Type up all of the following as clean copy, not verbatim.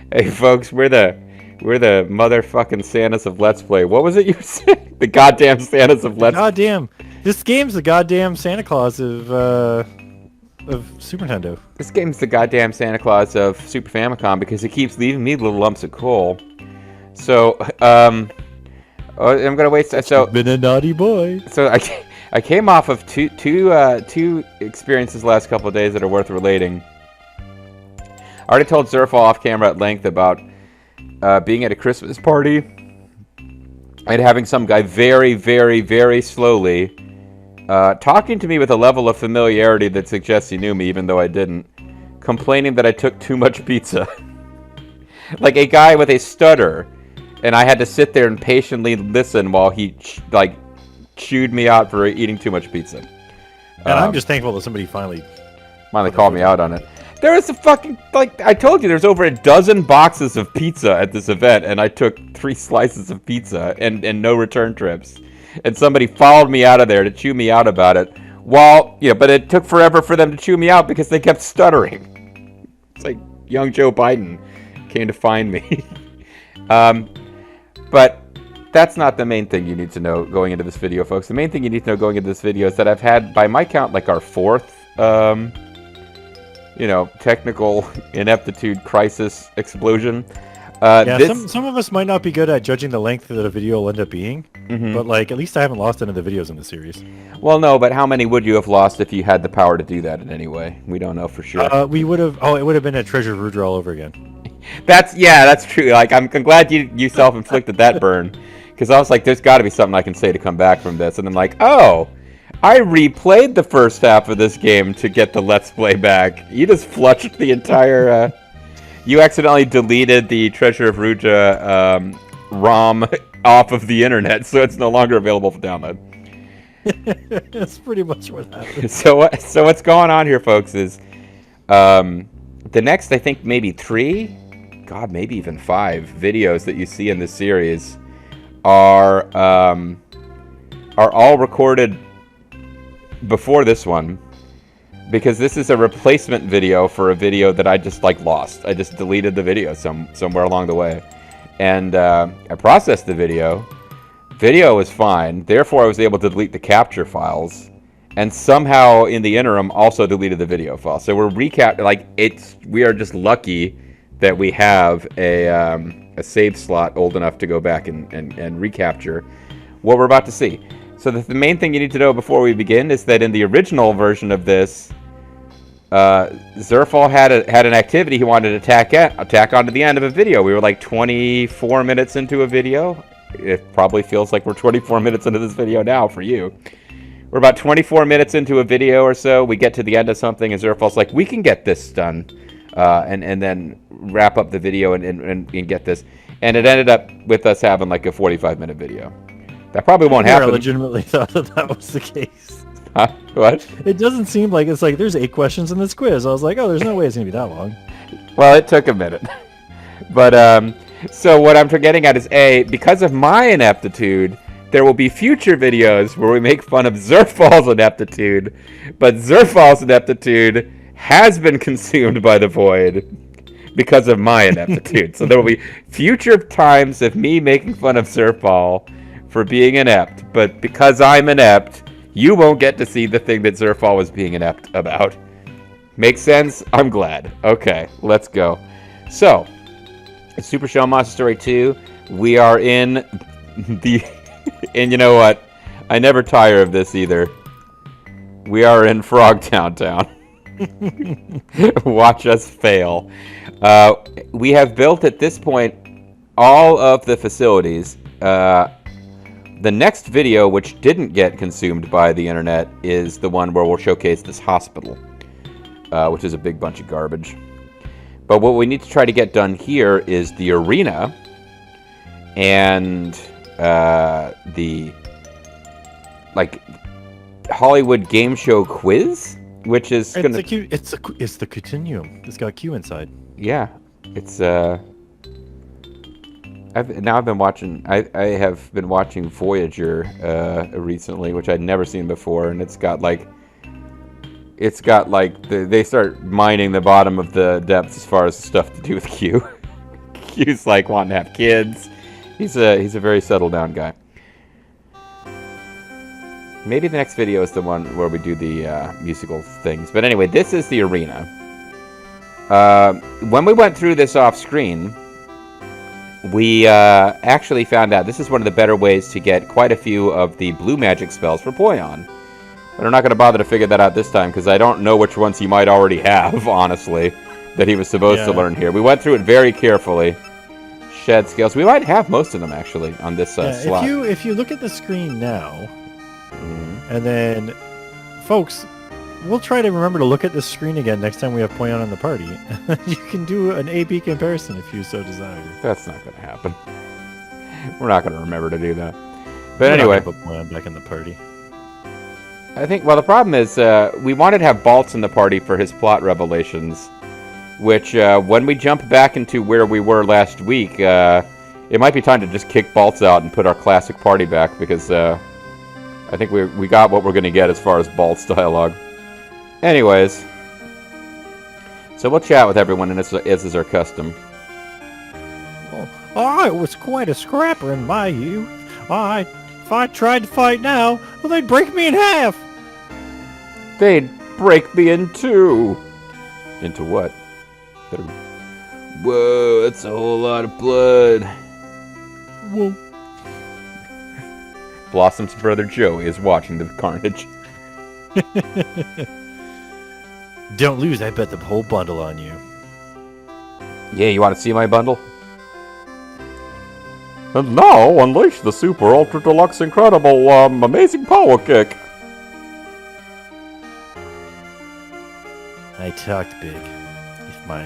Hey folks, we're the motherfucking Santas of Let's Play. What was it you said? The goddamn Santas of The Let's. goddamn, this game's the goddamn Santa Claus of Super Nintendo. This game's the goddamn Santa Claus of Super Famicom because it keeps leaving me little lumps of coal. So, I'm gonna wait. So, You've been a naughty boy. so I came off of two experiences the last couple of days that are worth relating. I already told Zerfall off camera at length about being at a Christmas party and having some guy very, very, very slowly talking to me with a level of familiarity that suggests he knew me, even though I didn't, complaining that I took too much pizza. Like a guy with a stutter, and I had to sit there and patiently listen while he chewed me out for eating too much pizza. And I'm just thankful that somebody finally called me out on it. There was a fucking, I told you, there's over a dozen boxes of pizza at this event, and I took 3 slices of pizza and no return trips. And somebody followed me out of there to chew me out about it. But it took forever for them to chew me out because they kept stuttering. It's like young Joe Biden came to find me. But that's not the main thing you need to know going into this video, folks. The main thing you need to know going into this video is that I've had, by my count, like our 4th, technical ineptitude crisis explosion. Some of us might not be good at judging the length that a video will end up being, but at least I haven't lost any of the videos in the series. Well, no, but how many would you have lost if you had the power to do that in any way? We don't know for sure. We would have. Oh, it would have been a Treasure of Rudra all over again. That's true. Like, I'm glad you self-inflicted that burn, because I was like, there's got to be something I can say to come back from this, and I'm like, oh, I replayed the first half of this game to get the Let's Play back. You just flushed the entire. You accidentally deleted the Treasure of Rudra ROM off of the internet, so it's no longer available for download. That's pretty much what happened. So what's going on here, folks, is the next, I think, maybe 3, God, maybe even 5 videos that you see in this series are all recorded before this one, because this is a replacement video for a video that I just lost. I just deleted the video somewhere along the way, and I processed the video. Video was fine, therefore I was able to delete the capture files, and somehow in the interim also deleted the video file. So we're we are just lucky that we have a save slot old enough to go back and recapture what we're about to see. So the main thing you need to know before we begin is that in the original version of this, Zerfall had an activity he wanted to attack onto the end of a video. We were like 24 minutes into a video. It probably feels like we're 24 minutes into this video now for you. We're about 24 minutes into a video or so. We get to the end of something, and Zerfall's like, we can get this done, and then wrap up the video and get this. And it ended up with us having like a 45-minute video. That probably won't happen. I legitimately thought that was the case. Huh? What? It doesn't seem like it's like there's 8 questions in this quiz. I was like, oh, there's no way it's gonna be that long. Well, it took a minute. But so what I'm getting at is, because of my ineptitude, there will be future videos where we make fun of Zerfall's ineptitude, but Zerfall's ineptitude has been consumed by the void because of my ineptitude. So there will be future times of me making fun of Zerfall for being inept, but because I'm inept, you won't get to see the thing that Zerfall was being inept about. Makes sense? I'm glad. Okay, let's go. So, Super Show Monster Story 2, we are in the... And you know what? I never tire of this either. We are in Frogtown Town. Watch us fail. We have built at this point all of the facilities. The next video, which didn't get consumed by the internet, is the one where we'll showcase this hospital, which is a big bunch of garbage. But what we need to try to get done here is the arena and the Hollywood game show quiz, which is it's the continuum. It's got Q inside. Yeah, it's I've been watching. I have been watching Voyager recently, which I'd never seen before, and it's got they start mining the bottom of the depths as far as stuff to do with Q. Hugh's like wanting to have kids. He's a very settled down guy. Maybe the next video is the one where we do the musical things. But anyway, this is the arena. When we went through this off screen, we actually found out this is one of the better ways to get quite a few of the blue magic spells for Poyon. But I'm not going to bother to figure that out this time because I don't know which ones he might already have, honestly, that he was supposed to learn here. We went through it very carefully. Shed scales. We might have most of them, actually, on this slot. If you look at the screen now, and then, folks, we'll try to remember to look at the screen again next time we have Poyon in the party. You can do an A-B comparison if you so desire. That's not going to happen. We're not going to remember to do that. But anyway. Put Poyon back in the party. I think, well, the problem is we wanted to have Baltz in the party for his plot revelations, which when we jump back into where we were last week, it might be time to just kick Baltz out and put our classic party back because I think we got what we're going to get as far as Baltz dialogue. Anyways, so we'll chat with everyone, and as is our custom. I was quite a scrapper in my youth. If I tried to fight now, well, they'd break me in half. They'd break me in two. Into what? Whoa, that's a whole lot of blood. Whoa. Blossom's brother Joey is watching the carnage. Don't lose, I bet the whole bundle on you. Yeah, you want to see my bundle? And now, unleash the Super Ultra Deluxe Incredible Amazing Power Kick. I talked big. If my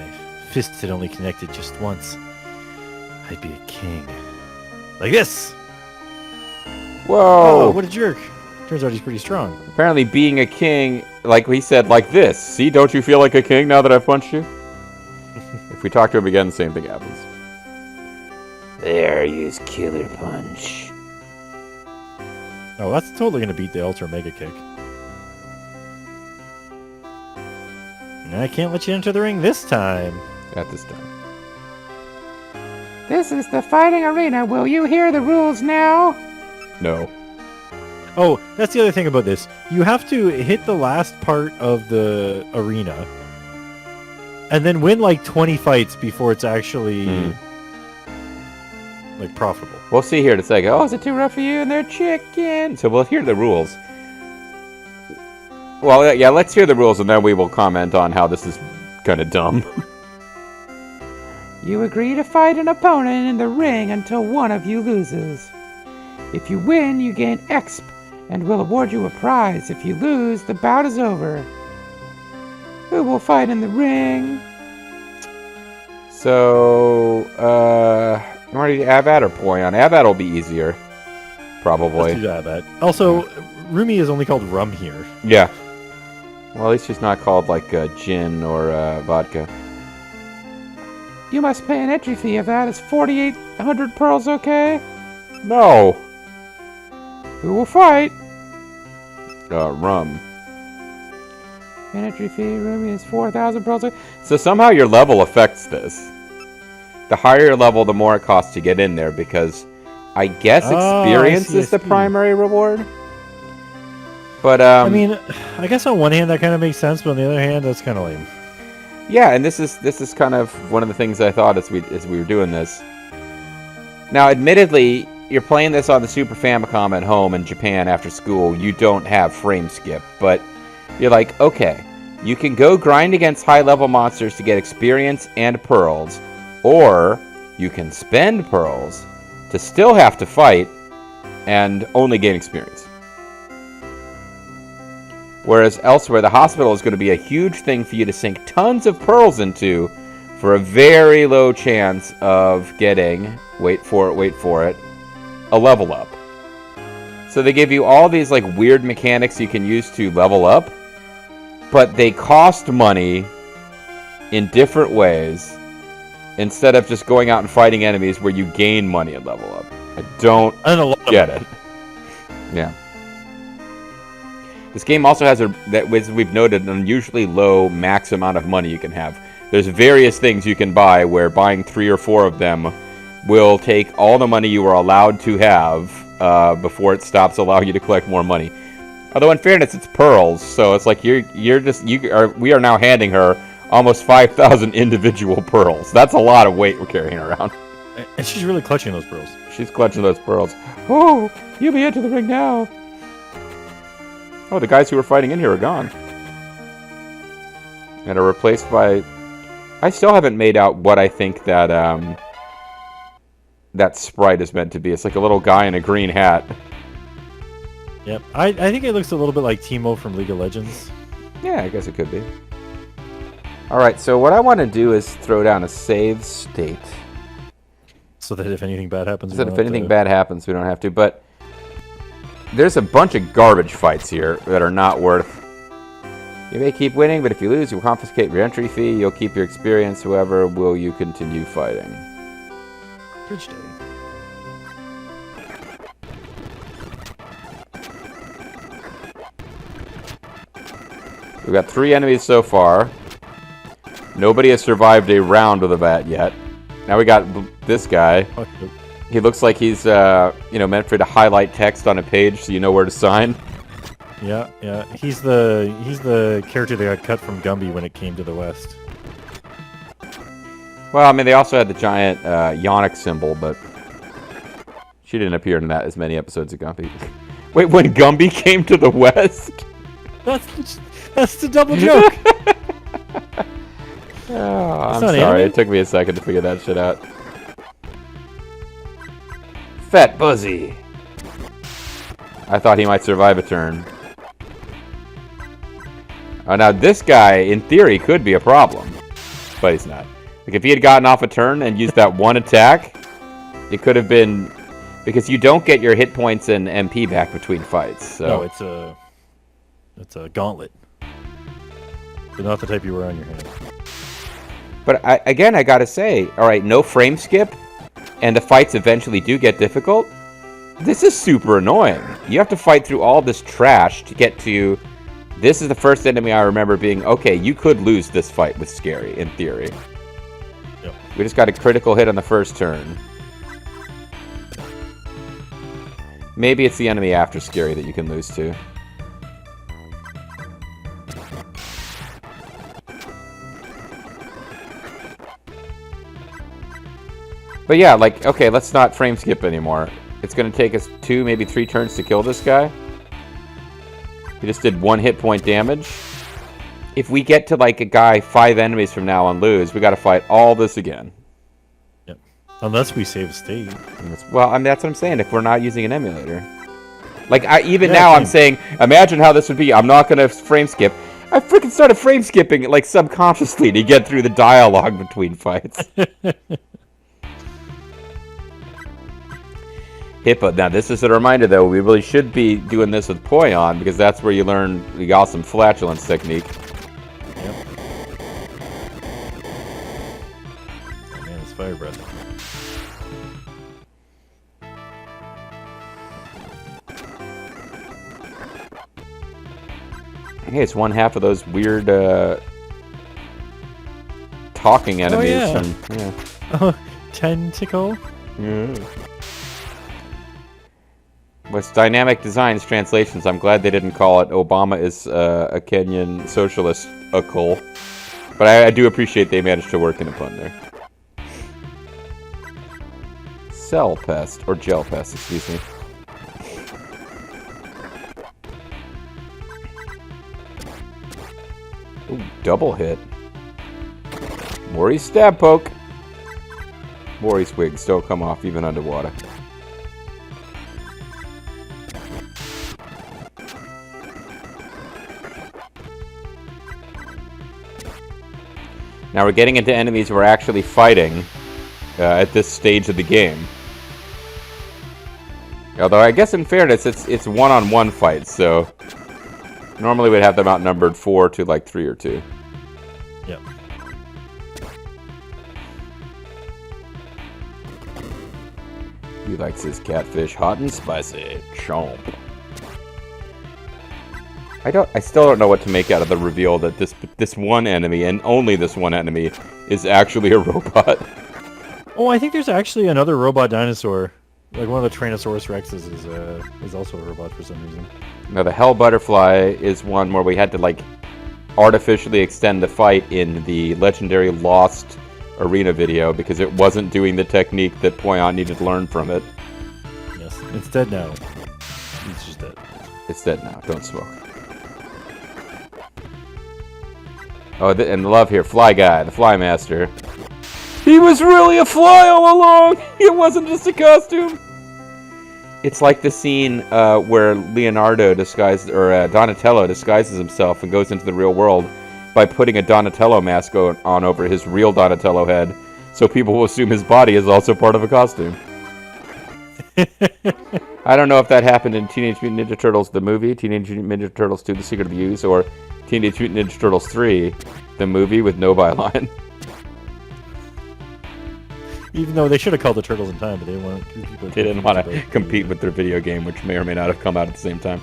fists had only connected just once, I'd be a king. Like this! Whoa! Oh, what a jerk. Turns out he's pretty strong. Apparently being a king, like he said, like this. See, don't you feel like a king now that I've punched you? If we talk to him again, the same thing happens. There, use Killer Punch. Oh, that's totally going to beat the Ultra Mega Kick. I can't let you enter the ring this time. At this time. This is the fighting arena. Will you hear the rules now? No. Oh, that's the other thing about this. You have to hit the last part of the arena and then win like 20 fights before it's actually like profitable. We'll see here in a second. Oh, is it too rough for you and their chicken? So we'll hear the rules. Well, yeah, let's hear the rules and then we will comment on how this is kind of dumb. You agree to fight an opponent in the ring until one of you loses. If you win, you gain exp and we'll award you a prize. If you lose, the bout is over. Who will fight in the ring? So, you want to do Abad or Poyon? Abad will be easier. Probably. Let's do Abad. Also, Rumi is only called rum here. Yeah. Well, at least she's not called like gin or vodka. You must pay an entry fee of that. Is 4,800 pearls okay? No. Who will fight? Rum. An entry fee, Rumi is 4,000 pearls. So somehow your level affects this. The higher your level, the more it costs to get in there because I guess experience is the primary reward. But I mean, I guess on one hand that kind of makes sense, but on the other hand that's kind of lame. Yeah, and this is kind of one of the things I thought as we were doing this. Now, admittedly, you're playing this on the Super Famicom at home in Japan after school. You don't have frame skip, but you're like, okay, you can go grind against high-level monsters to get experience and pearls, or you can spend pearls to still have to fight and only gain experience. Whereas elsewhere, the hospital is going to be a huge thing for you to sink tons of pearls into for a very low chance of getting, wait for it, a level up. So they give you all these like weird mechanics you can use to level up, but they cost money in different ways instead of just going out and fighting enemies where you gain money and level up. I don't get it. Yeah. This game also has, as we've noted, an unusually low max amount of money you can have. there's various things you can buy where buying 3 or 4 of them will take all the money you are allowed to have before it stops allowing you to collect more money. Although in fairness, it's pearls, so it's like we are now handing her almost 5,000 individual pearls. That's a lot of weight we're carrying around. And she's really clutching those pearls. She's clutching those pearls. Oh, you be into the ring now. Oh, the guys who were fighting in here are gone. And are replaced by... I still haven't made out what I think that that sprite is meant to be. It's like a little guy in a green hat. Yep. I think it looks a little bit like Teemo from League of Legends. Yeah, I guess it could be. Alright, so what I want to do is throw down a save state. So that if anything bad happens, So that if anything bad happens, we don't have to. But there's a bunch of garbage fights here that are not worth... You may keep winning, but if you lose, you'll confiscate your entry fee. You'll keep your experience. However, will you continue fighting? Bridge day. We've got 3 enemies so far. Nobody has survived a round with a bat yet. Now we got this guy. He looks like he's, meant for you to highlight text on a page so you know where to sign. Yeah, yeah. He's the character that got cut from Gumby when it came to the West. Well, I mean, they also had the giant Yonic symbol, but she didn't appear in that as many episodes of Gumby. Wait, when Gumby came to the West? That's the double joke. Oh, I'm sorry. It took me a second to figure that shit out. Fat Buzzy. I thought he might survive a turn. Oh, now this guy, in theory, could be a problem. But he's not. Like, if he had gotten off a turn and used that one attack, it could have been... Because you don't get your hit points and MP back between fights. So. No, it's a gauntlet. But not the type you wear on your hand. But again, I gotta say, alright, no frame skip, and the fights eventually do get difficult. This is super annoying. You have to fight through all this trash to get to... This is the first enemy I remember being, okay, you could lose this fight with Scary, in theory. Yep. We just got a critical hit on the first turn. Maybe it's the enemy after Scary that you can lose to. But yeah, like, okay, let's not frame skip anymore. It's going to take us 2, maybe 3 turns to kill this guy. He just did 1 hit point damage. If we get to, like, a guy 5 enemies from now and lose, we got to fight all this again. Yep. Unless we save state. Well, I mean, that's what I'm saying, if we're not using an emulator. Like, I'm saying, imagine how this would be. I'm not going to frame skip. I freaking started frame skipping, like, subconsciously to get through the dialogue between fights. Hippo. Now, this is a reminder, though. We really should be doing this with Poyon, because that's where you learn the awesome flatulence technique. Yep. Oh, man, it's fire breath. Hey, it's one half of those weird talking enemies. Oh, yeah. From, yeah. Oh, tentacle? Yeah. With Dynamic Designs translations, I'm glad they didn't call it Obama is a Kenyan socialist -ical. But I do appreciate they managed to work in a pun there. Cell Pest, or Gel Pest, excuse me. Ooh, double hit. Mori's stab poke. Mori's wigs don't come off even underwater. Now we're getting into enemies we're actually fighting at this stage of the game. Although I guess in fairness, it's one-on-one fights, so normally we'd have them outnumbered 4 to like 3 or 2. Yep. He likes his catfish hot and spicy. Chomp. I still don't know what to make out of the reveal that this one enemy, and only this one enemy, is actually a robot. Oh, I think there's actually another robot dinosaur. Like one of the Tyrannosaurus Rexes is also a robot for some reason. Now the Hell Butterfly is one where we had to like artificially extend the fight in the legendary Lost Arena video because it wasn't doing the technique that Poyon needed to learn from it. Yes, it's dead now. It's just dead. It's dead now. Don't smoke. Oh, and love here, Fly Guy, the Fly Master. He was really a fly all along! It wasn't just a costume! It's like the scene where Leonardo Donatello disguises himself and goes into the real world by putting a Donatello mask on over his real Donatello head, so people will assume his body is also part of a costume. I don't know if that happened in Teenage Mutant Ninja Turtles the movie, Teenage Mutant Ninja Turtles 2 The Secret of the Ooze, or Teenage Mutant Ninja Turtles 3, the movie with no byline. Even though they should have called the Turtles in Time, but they didn't want to compete with their video game, which may or may not have come out at the same time.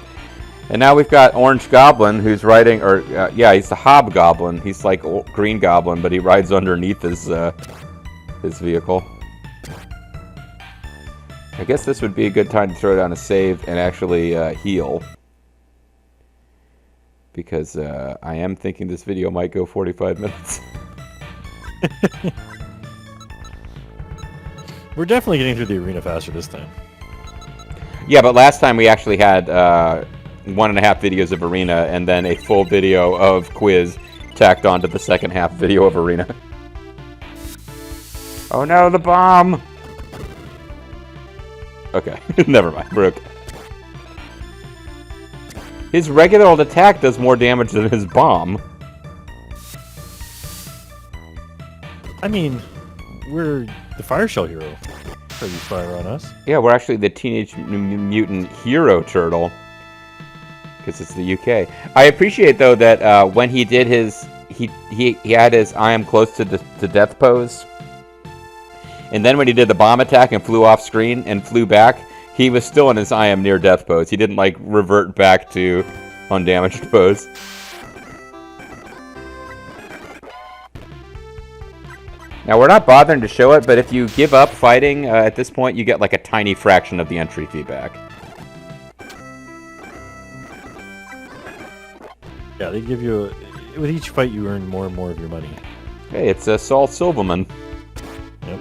And now we've got Orange Goblin, who's riding, he's the Hobgoblin. He's like Green Goblin, but he rides underneath his vehicle. I guess this would be a good time to throw down a save and actually heal. Because I am thinking this video might go 45 minutes. We're definitely getting through the arena faster this time. Yeah, but last time we actually had 1.5 videos of arena and then a full video of quiz tacked onto the second half video of arena. Oh no, the bomb! Okay, never mind. We're okay. His regular old attack does more damage than his bomb. I mean, we're the Fire Shell hero. So you fire on us. Yeah, we're actually the Teenage Mutant Hero Turtle. Because it's the UK. I appreciate, though, that when he did his... He had his I am close to death pose. And then when he did the bomb attack and flew off screen and flew back, he was still in his I am near death pose. He didn't, like, revert back to undamaged pose. Now, we're not bothering to show it, but if you give up fighting at this point, you get, like, a tiny fraction of the entry fee back. Yeah, they give you... with each fight, you earn more and more of your money. Hey, it's Saul Silverman. Yep.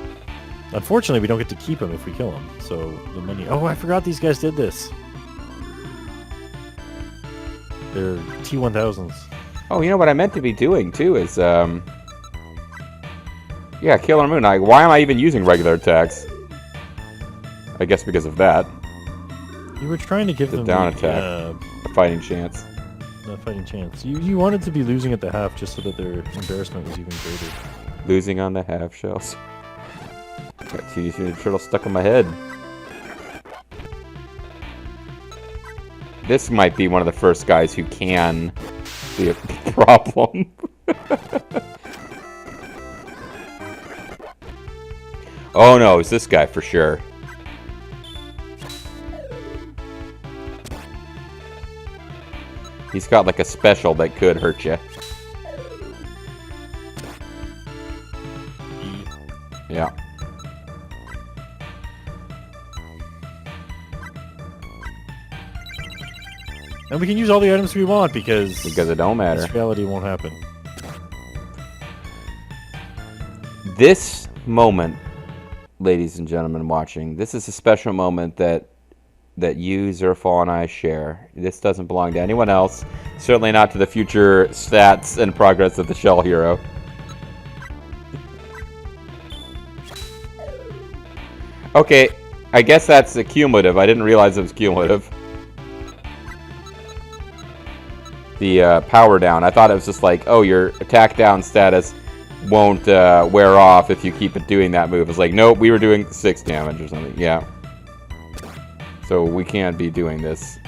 Unfortunately, we don't get to keep him if we kill him, so the money... Oh, I forgot these guys did this. They're T-1000s. Oh, you know what I meant to be doing, too, is, yeah, Killer Moon. Why am I even using regular attacks? I guess because of that. You were trying to give them down attack. A fighting chance. A fighting chance. You wanted to be losing at the half just so that their embarrassment was even greater. Losing on the half shells. Got Teenage Mutant Turtle stuck in my head. This might be one of the first guys who can be a problem. Oh no, it's this guy for sure. He's got like a special that could hurt you. Yeah. And we can use all the items we want because it don't matter. This reality won't happen. This moment, ladies and gentlemen watching, this is a special moment that you, Zerfall, and I share. This doesn't belong to anyone else. Certainly not to the future stats and progress of the Shell Hero. Okay, I guess that's a cumulative. I didn't realize it was cumulative. The power down. I thought it was just like, oh, your attack down status won't wear off if you keep it doing that move. It's like, nope, we were doing 6 damage or something. Yeah. So we can't be doing this.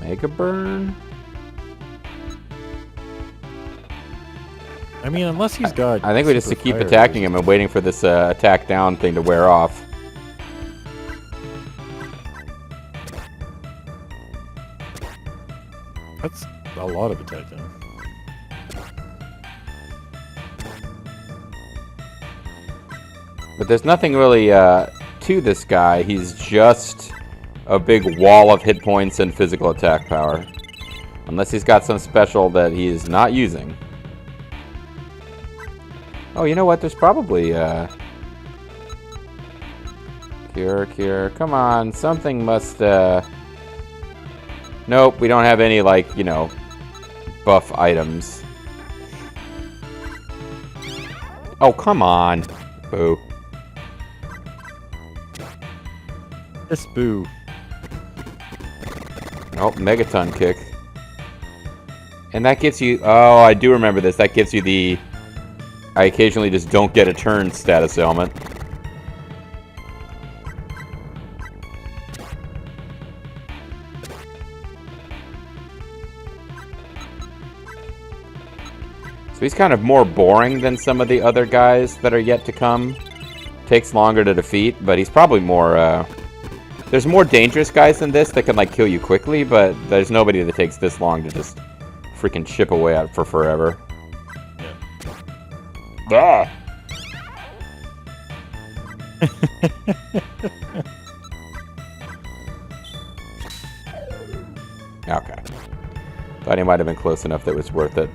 Mega Burn? I mean, unless he's got... I think we just super keep fire attacking him and waiting for this attack down thing to wear off. That's a lot of attack down. But there's nothing really to this guy. He's just a big wall of hit points and physical attack power. Unless he's got some special that he is not using. Oh, you know what? There's probably... Cure. Come on. Something must... Nope, we don't have any, like, you know, buff items. Oh, come on. Boo. This boo. Oh, Megaton kick. And that gives you... Oh, I do remember this. That gives you the... I occasionally just don't get a turn status ailment. So he's kind of more boring than some of the other guys that are yet to come. Takes longer to defeat, but he's probably more... There's more dangerous guys than this that can, like, kill you quickly, but there's nobody that takes this long to just freaking chip away at for forever. Yeah. Okay. Thought he might have been close enough that it was worth it.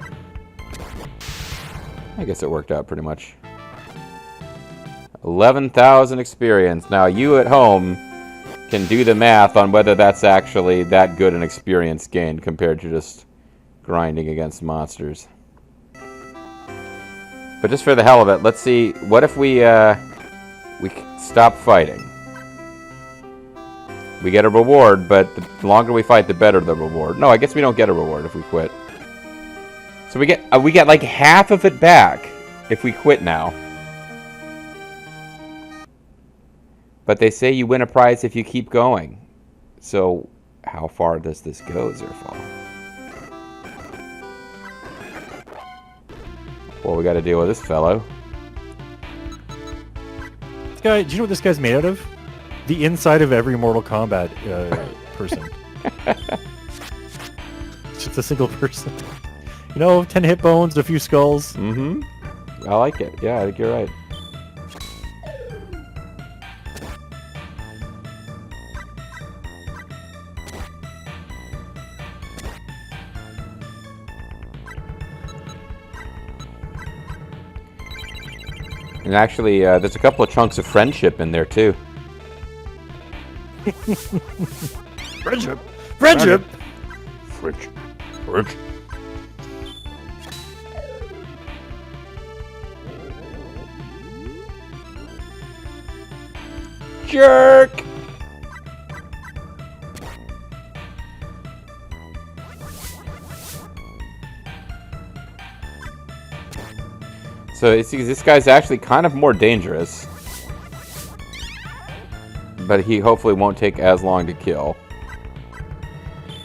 I guess it worked out pretty much. 11,000 experience. Now, you at home can do the math on whether that's actually that good an experience gained compared to just grinding against monsters. But just for the hell of it, let's see. What if we stop fighting? We get a reward, but the longer we fight, the better the reward. No, I guess we don't get a reward if we quit. So we get like half of it back if we quit now. But they say you win a prize if you keep going. So how far does this go, Zerfall? Well, we got to deal with this fellow. This guy, do you know what this guy's made out of? The inside of every Mortal Kombat person. It's just a single person. You know, 10 hip bones, a few skulls. Mm-hmm. I like it. Yeah, I think you're right. And actually, there's a couple of chunks of friendship in there, too. Friendship! Friendship! Friendship. Jerk! So this guy's actually kind of more dangerous. But he hopefully won't take as long to kill.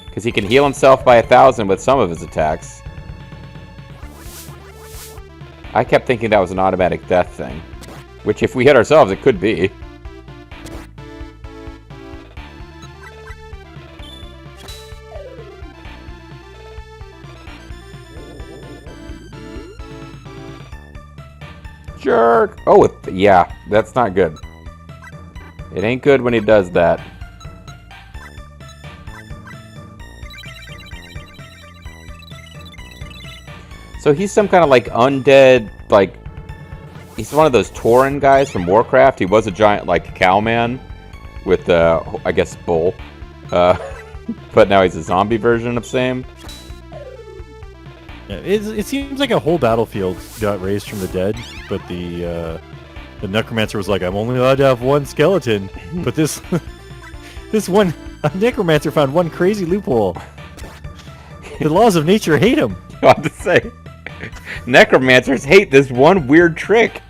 Because he can heal himself by 1,000 with some of his attacks. I kept thinking that was an automatic death thing. Which if we hit ourselves, it could be. Jerk! Oh, yeah, that's not good. It ain't good when he does that. So he's some kind of like undead, like... He's one of those Tauren guys from Warcraft. He was a giant, like, cowman with, I guess, bull. But now he's a zombie version of same. Yeah, it seems like a whole battlefield got raised from the dead, but the necromancer was like, I'm only allowed to have one skeleton, but this one necromancer found one crazy loophole. The laws of nature hate him. I have to say, necromancers hate this one weird trick.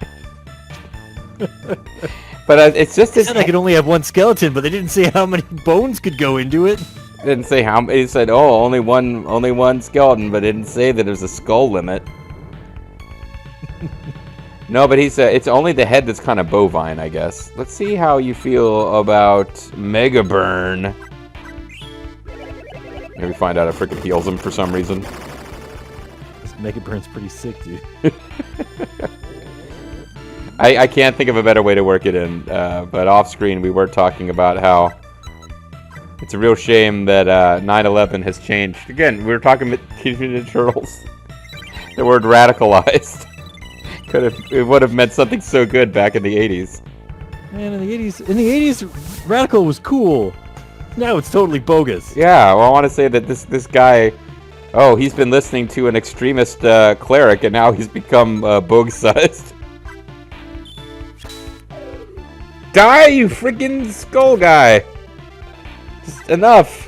But it's just this. They said I could only have one skeleton, but they didn't say how many bones could go into it. Didn't say how. He said, "Oh, only one skeleton," but didn't say that there's a skull limit. No, but he said it's only the head that's kind of bovine, I guess. Let's see how you feel about Mega Burn. Maybe find out it freaking heals him for some reason. This Mega Burn's pretty sick, dude. I can't think of a better way to work it in, but off screen we were talking about how it's a real shame that 9/11 has changed. Again, we were talking about Teenage Mutant Ninja Turtles. The word radicalized. It would have meant something so good back in the 80s. Man, in the 80s, radical was cool. Now it's totally bogus. Yeah, well, I want to say that this guy, oh, he's been listening to an extremist cleric, and now he's become bogue-sized. Die, you freaking skull guy! Just enough.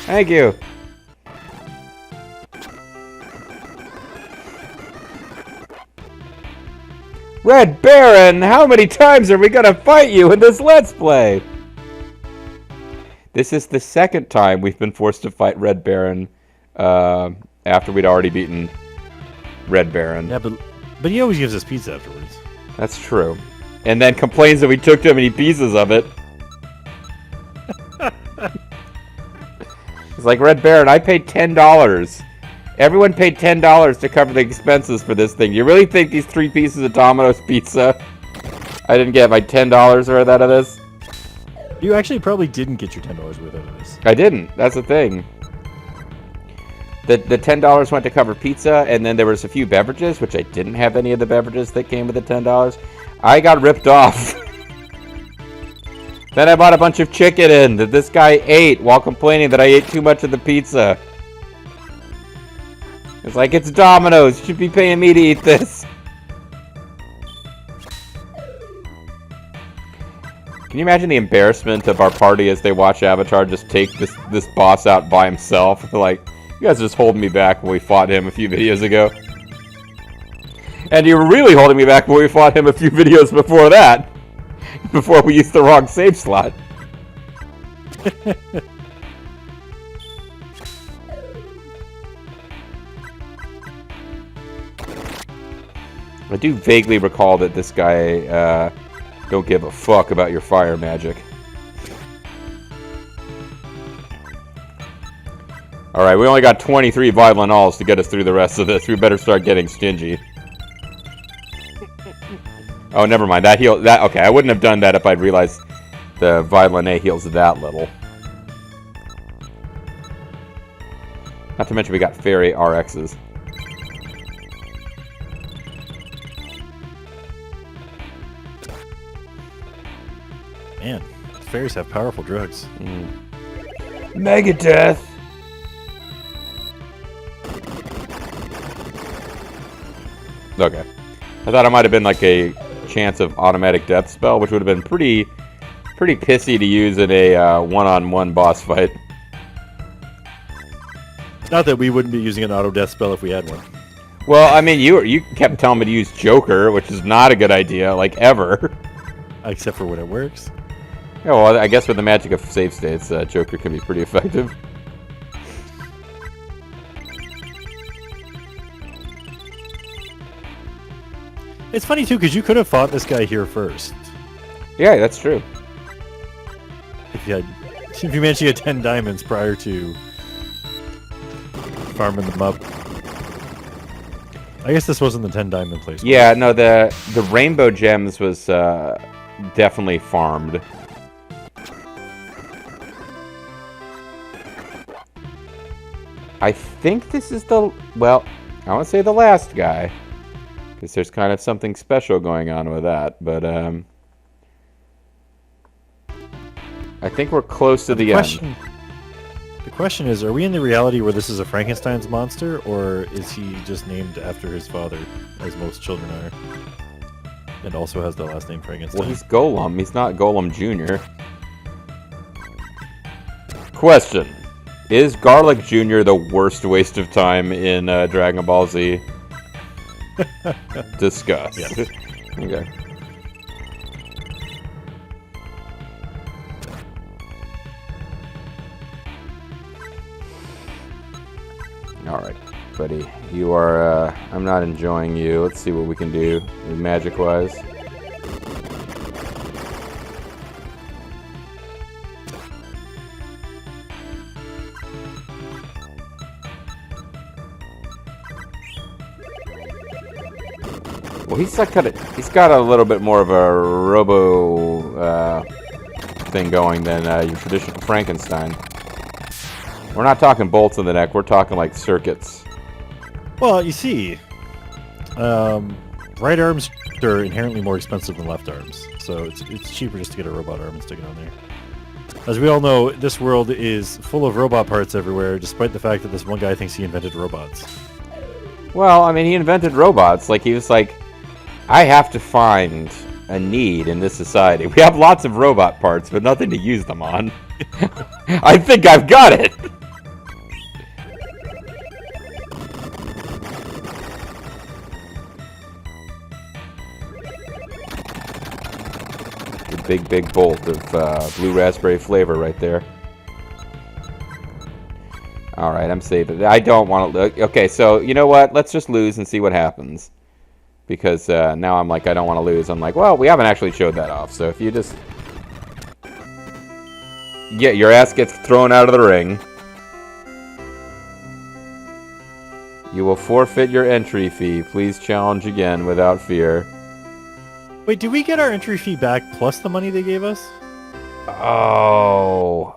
Thank you. Red Baron, how many times are we gonna fight you in this Let's Play? This is the second time we've been forced to fight Red Baron after we'd already beaten Red Baron. Yeah, but he always gives us pizza afterwards. That's true. And then complains that we took too many pieces of it. It's like, Red Baron, I paid $10. Everyone paid $10 to cover the expenses for this thing. You really think these 3 pieces of Domino's pizza, I didn't get my $10 worth out of this? You actually probably didn't get your $10 worth out of this. I didn't. That's the thing. The $10 went to cover pizza, and then there was a few beverages, which I didn't have any of the beverages that came with the $10. I got ripped off. Then I bought a bunch of chicken in that this guy ate while complaining that I ate too much of the pizza. It's like, it's Domino's. You should be paying me to eat this. Can you imagine the embarrassment of our party as they watch Avatar just take this boss out by himself? They're like, you guys just holding me back when we fought him a few videos ago. And you were really holding me back when we fought him a few videos before that. Before we used the wrong save slot. I do vaguely recall that this guy don't give a fuck about your fire magic. Alright, we only got 23 violent alls to get us through the rest of this. We better start getting stingy. Oh, never mind. That heal. That okay. I wouldn't have done that if I'd realized the Violin A heals that little. Not to mention we got Fairy RXs. Man, fairies have powerful drugs. Megadeth. Okay. I thought it might have been like a chance of automatic death spell, which would have been pretty pissy to use in a one-on-one boss fight. Not that we wouldn't be using an auto death spell if we had one. Well, I mean, you kept telling me to use Joker, which is not a good idea, like ever. Except for when it works. Yeah, well, I guess with the magic of save states, Joker can be pretty effective. It's funny too, because you could have fought this guy here first. Yeah, that's true. If you managed to get 10 diamonds prior to farming them up. I guess this wasn't the 10 diamond place. Yeah, no, the rainbow gems was definitely farmed. I think this is the, well, I want to say the last guy. Because there's kind of something special going on with that, but I think we're close to the end. The question is, are we in the reality where this is a Frankenstein's monster, or is he just named after his father, as most children are, and also has the last name Frankenstein? Well, he's Golem. He's not Golem Jr. Question. Is Garlic Jr. the worst waste of time in Dragon Ball Z? Discuss. Yes. Okay. Alright, buddy. You are, I'm not enjoying you. Let's see what we can do magic-wise. Well, he's got a little bit more of a robo thing going than your traditional Frankenstein. We're not talking bolts in the neck. We're talking like circuits. Well, you see, right arms are inherently more expensive than left arms, so it's cheaper just to get a robot arm and stick it on there. As we all know, this world is full of robot parts everywhere, despite the fact that this one guy thinks he invented robots. Well, I mean, he invented robots. Like, he was like, I have to find a need in this society. We have lots of robot parts, but nothing to use them on. I think I've got it! A big, big bolt of blue raspberry flavor right there. Alright, I'm saving. I don't want to look. Okay, so, you know what? Let's just lose and see what happens. Because now I'm like, I don't want to lose. I'm like, well, we haven't actually showed that off. So if you just... Yeah, your ass gets thrown out of the ring. You will forfeit your entry fee. Please challenge again without fear. Wait, did we get our entry fee back plus the money they gave us? Oh.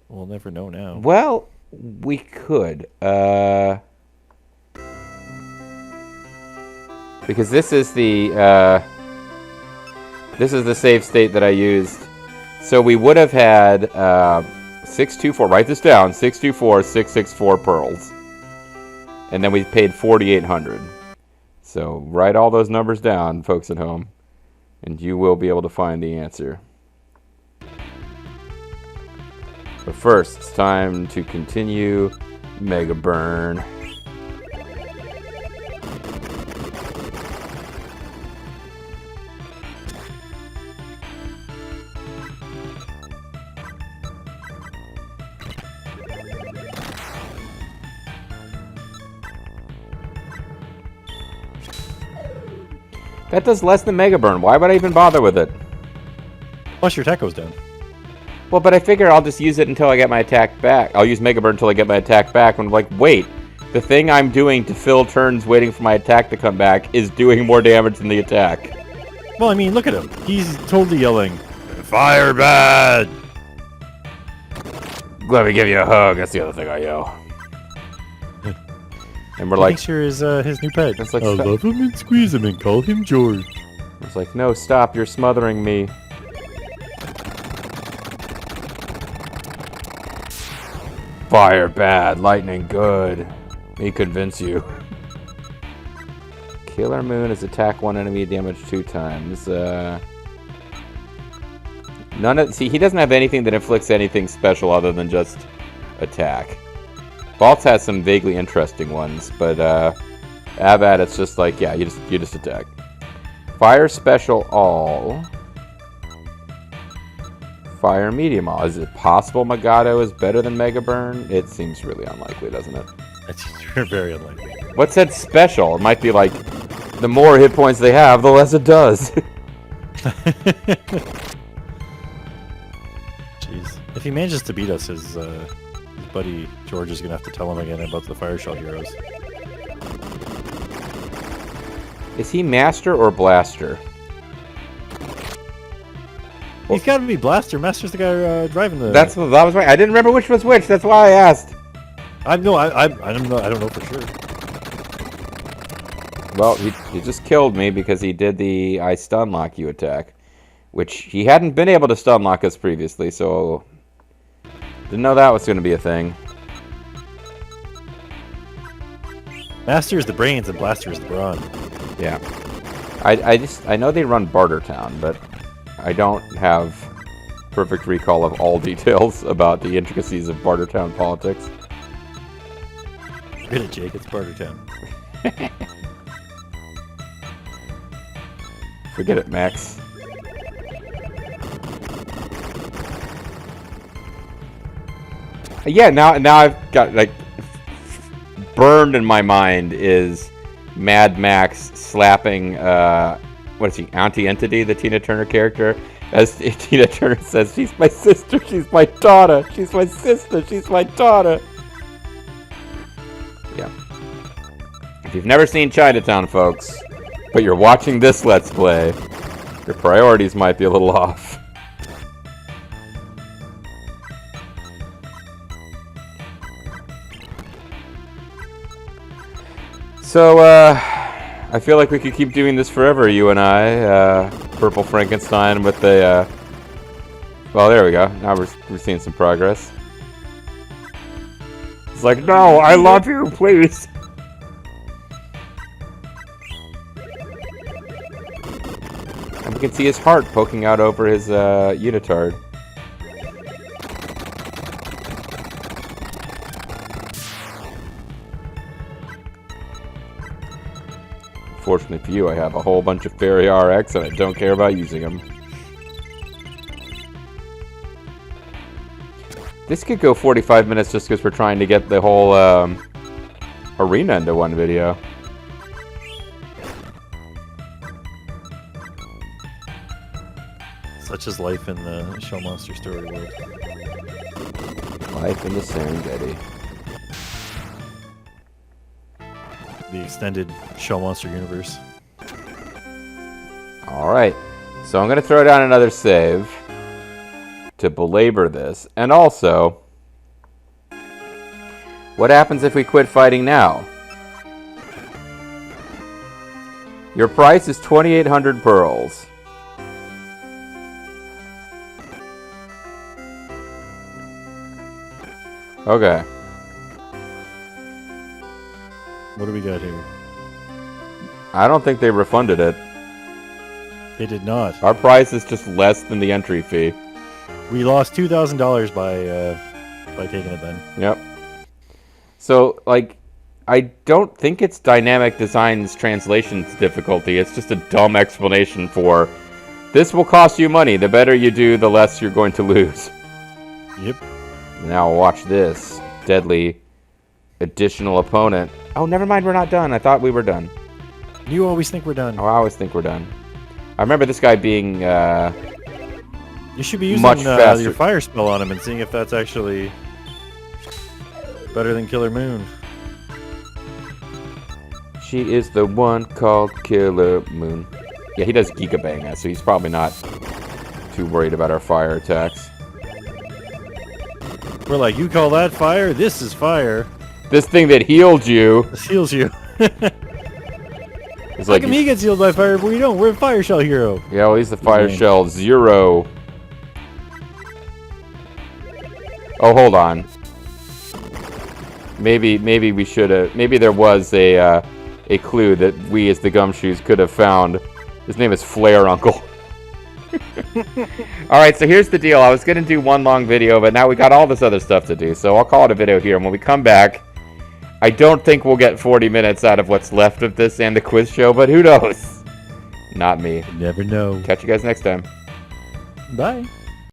We'll never know now. Well, we could. Because this is the save state that I used. So we would have had 624. Write this down. 624, 664 pearls, and then we paid 4,800. So write all those numbers down, folks at home, and you will be able to find the answer. But first, it's time to continue Mega Burn. That does less than Mega Burn. Why would I even bother with it? Plus your attack goes down. Well, but I figure I'll just use it until I get my attack back. I'll use Mega Burn until I get my attack back. And I'm like, wait, the thing I'm doing to fill turns waiting for my attack to come back is doing more damage than the attack. Well, I mean, look at him. He's totally yelling, "Fire bad!" Let me give you a hug. That's the other thing I yell. And we're like, thinks you're his new pet. It's like, I love him and squeeze him and call him George. It's like, no, stop, you're smothering me. Fire bad, lightning good. Me convince you. Killer Moon is attack one enemy, damage 2 times. See, he doesn't have anything that inflicts anything special other than just attack. Baltz has some vaguely interesting ones, but Abad, it's just like, yeah, you just attack. Fire special all. Fire medium all. Is it possible Magato is better than Mega Burn? It seems really unlikely, doesn't it? That's very unlikely. What said special? It might be like, the more hit points they have, the less it does. Jeez. If he manages to beat us, his buddy George is going to have to tell him again about the Fire Shell heroes. Is he Master or Blaster? He's got to be Blaster. Master's the guy driving the... That was right. I didn't remember which was which. That's why I asked. I don't know for sure. Well, he just killed me because he did the I stun lock you attack, which he hadn't been able to stun lock us previously, so didn't know that was going to be a thing. Master is the brains and Blaster is the brawn. Yeah. I know they run Bartertown, but I don't have perfect recall of all details about the intricacies of Bartertown politics. Forget it, Jake. It's Bartertown. Forget it, Max. Yeah, now I've got like burned in my mind is Mad Max slapping, what is he, Auntie Entity, the Tina Turner character? As Tina Turner says, she's my sister, she's my daughter, she's my sister, she's my daughter. Yeah. If you've never seen Chinatown, folks, but you're watching this Let's Play, your priorities might be a little off. So, I feel like we could keep doing this forever, you and I. Purple Frankenstein with the, well, there we go. Now we're seeing some progress. It's like, no, I love you, please. And we can see his heart poking out over his, unitard. Fortunately for you, I have a whole bunch of Fairy RX and I don't care about using them. This could go 45 minutes just because we're trying to get the whole arena into one video. Such is life in the Show Monster story world. Life in the Serengeti. The extended Show Monster universe. Alright, so I'm going to throw down another save to belabor this. And also, what happens if we quit fighting now? Your price is 2,800 pearls. Okay. What do we got here? I don't think they refunded it. They did not. Our price is just less than the entry fee. We lost $2,000 by taking it then. Yep. So, like, I don't think it's Dynamic Design's translation's difficulty. It's just a dumb explanation for, this will cost you money. The better you do, the less you're going to lose. Yep. Now watch this. Deadly additional opponent. Oh, never mind, we're not done. I thought we were done. You always think we're done. Oh, I always think we're done. I remember this guy being, you should be using much faster. your fire spell on him and seeing if that's actually better than Killer Moon. She is the one called Killer Moon. Yeah, he does Giga Bang, so he's probably not too worried about our fire attacks. We're like, you call that fire? This is fire. This thing that healed you. This heals you. It's How like come he gets healed by fire, but we don't? We're a Fire Shell hero. Yeah, well, he's the Fire Shell Zero. Oh, hold on. Maybe we should have. Maybe there was a clue that we, as the Gumshoes, could have found. His name is Flare Uncle. All right, so here's the deal. I was gonna do one long video, but now we got all this other stuff to do, so I'll call it a video here. And when we come back, I don't think we'll get 40 minutes out of what's left of this and the quiz show, but who knows? Not me. Never know. Catch you guys next time. Bye.